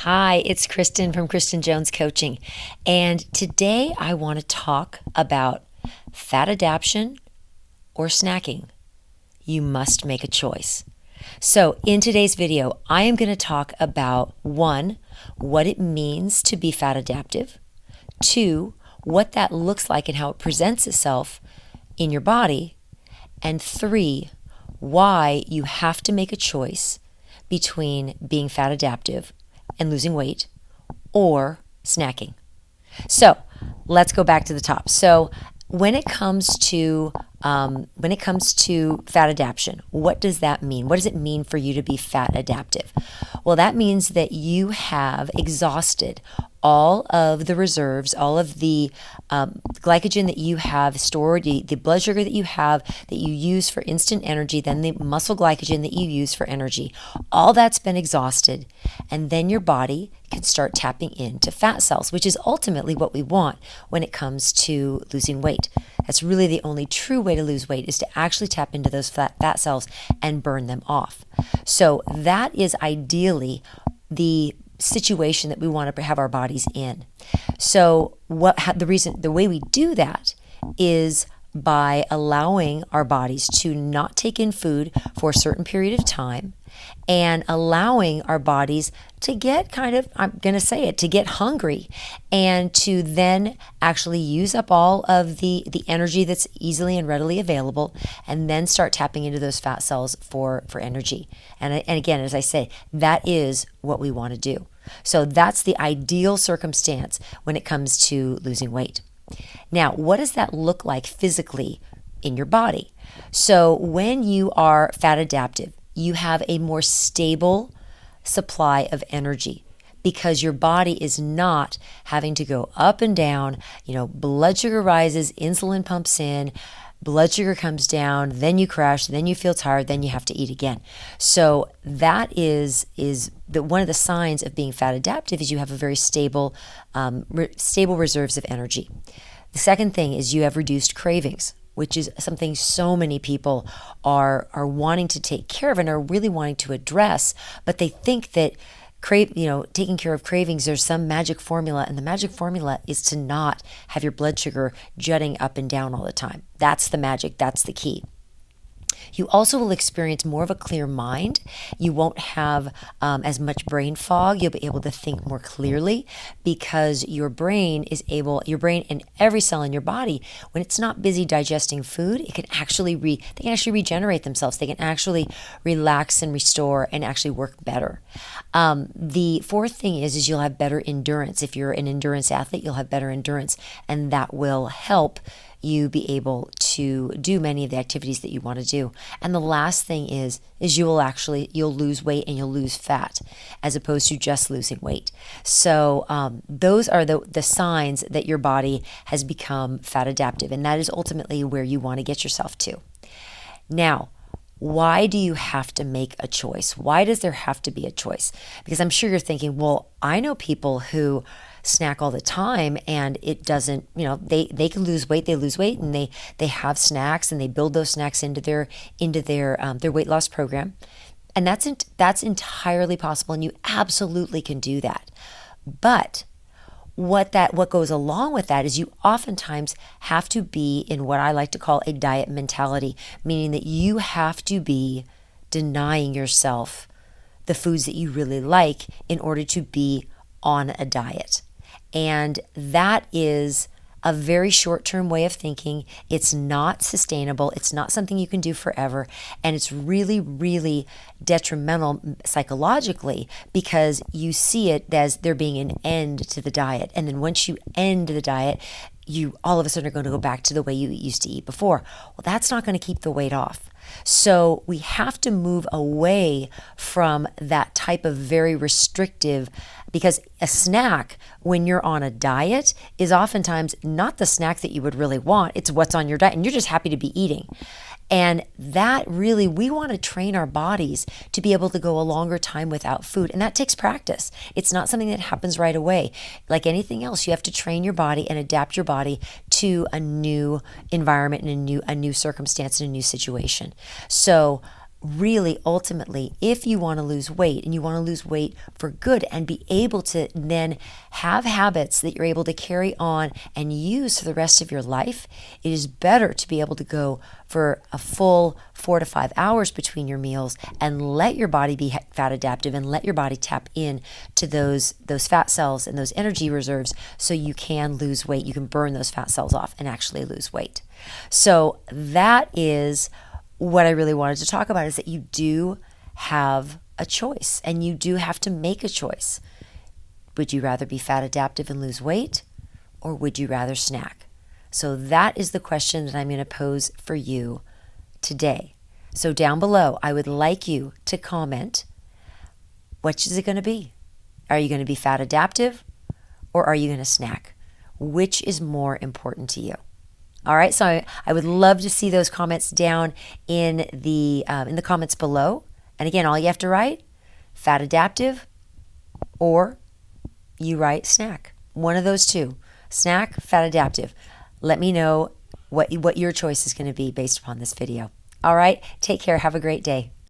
Hi, it's Kristen from Kristen Jones Coaching. And today I want to talk about fat adaptation or snacking. You must make a choice. So, in today's video, I am going to talk about one, what it means to be fat adaptive, two, what that looks like and how it presents itself in your body, and three, why you have to make a choice between being fat adaptive and losing weight or snacking. So let's go back to the top. So when it comes to fat adaptation, what does that mean? What does it mean for you to be fat adaptive? Well, that means that you have exhausted all of the reserves, all of the glycogen that you have stored, the blood sugar that you use for instant energy, then the muscle glycogen that you use for energy. All that's been exhausted, and then your body can start tapping into fat cells, which is ultimately what we want when it comes to losing weight. That's really the only true way to lose weight, is to actually tap into those fat cells and burn them off. So that is ideally the situation that we want to have our bodies in. So the way we do that is by allowing our bodies to not take in food for a certain period of time, and allowing our bodies to get to get hungry, and to then actually use up all of the energy that's easily and readily available, and then start tapping into those fat cells for energy. And again, as I say, that is what we want to do. So that's the ideal circumstance when it comes to losing weight. Now, what does that look like physically in your body? So when you are fat adaptive, you have a more stable supply of energy, because your body is not having to go up and down. Blood sugar rises, insulin pumps in, blood sugar comes down, then you crash, then you feel tired, then you have to eat again. So that is one of the signs of being fat adaptive, is you have a very stable reserves of energy. The second thing is you have reduced cravings, which is something so many people are wanting to take care of and are really wanting to address, but they think that taking care of cravings, there's some magic formula, and the magic formula is to not have your blood sugar jutting up and down all the time. That's the magic. That's the key. You also will experience more of a clear mind. You won't have as much brain fog. You'll be able to think more clearly, because your brain and every cell in your body, when it's not busy digesting food, they can actually regenerate themselves. They can actually relax and restore and actually work better. The fourth thing is you'll have better endurance. If you're an endurance athlete, you'll have better endurance, and that will help you be able to do many of the activities that you want to do. And the last thing is you'll lose weight and you'll lose fat, as opposed to just losing weight. So those are the signs that your body has become fat adaptive, and that is ultimately where you want to get yourself to. Now, why do you have to make a choice? Why does there have to be a choice? Because I'm sure you're thinking, well, I know people who snack all the time, and it doesn't, they can lose weight, and they have snacks, and they build those snacks into their weight loss program. And that's entirely possible, and you absolutely can do that. But what goes along with that is you oftentimes have to be in what I like to call a diet mentality, meaning that you have to be denying yourself the foods that you really like in order to be on a diet. And that is a very short-term way of thinking. It's not sustainable. It's not something you can do forever. And it's really, really detrimental psychologically, because you see it as there being an end to the diet. And then once you end the diet, you all of a sudden are going to go back to the way you used to eat before. Well, that's not going to keep the weight off. So we have to move away from that type of very restrictive, because a snack when you're on a diet is oftentimes not the snack that you would really want. It's what's on your diet, and you're just happy to be eating. And that really, we want to train our bodies to be able to go a longer time without food. And that takes practice. It's not something that happens right away. Like anything else, you have to train your body and adapt your body to a new environment and a new circumstance and a new situation. So really, ultimately, if you want to lose weight and you want to lose weight for good and be able to then have habits that you're able to carry on and use for the rest of your life, it is better to be able to go for a full 4 to 5 hours between your meals and let your body be fat adaptive and let your body tap in to those fat cells and those energy reserves so you can lose weight. You can burn those fat cells off and actually lose weight. So that is what I really wanted to talk about, is that you do have a choice and you do have to make a choice. Would you rather be fat adaptive and lose weight, or would you rather snack? So that is the question that I'm going to pose for you today. So down below, I would like you to comment, which is it going to be? Are you going to be fat adaptive, or are you going to snack? Which is more important to you? All right, so I would love to see those comments down in the comments below. And again, all you have to write, fat adaptive, or you write snack. One of those two, snack, fat adaptive. Let me know what your choice is going to be based upon this video. All right, take care. Have a great day.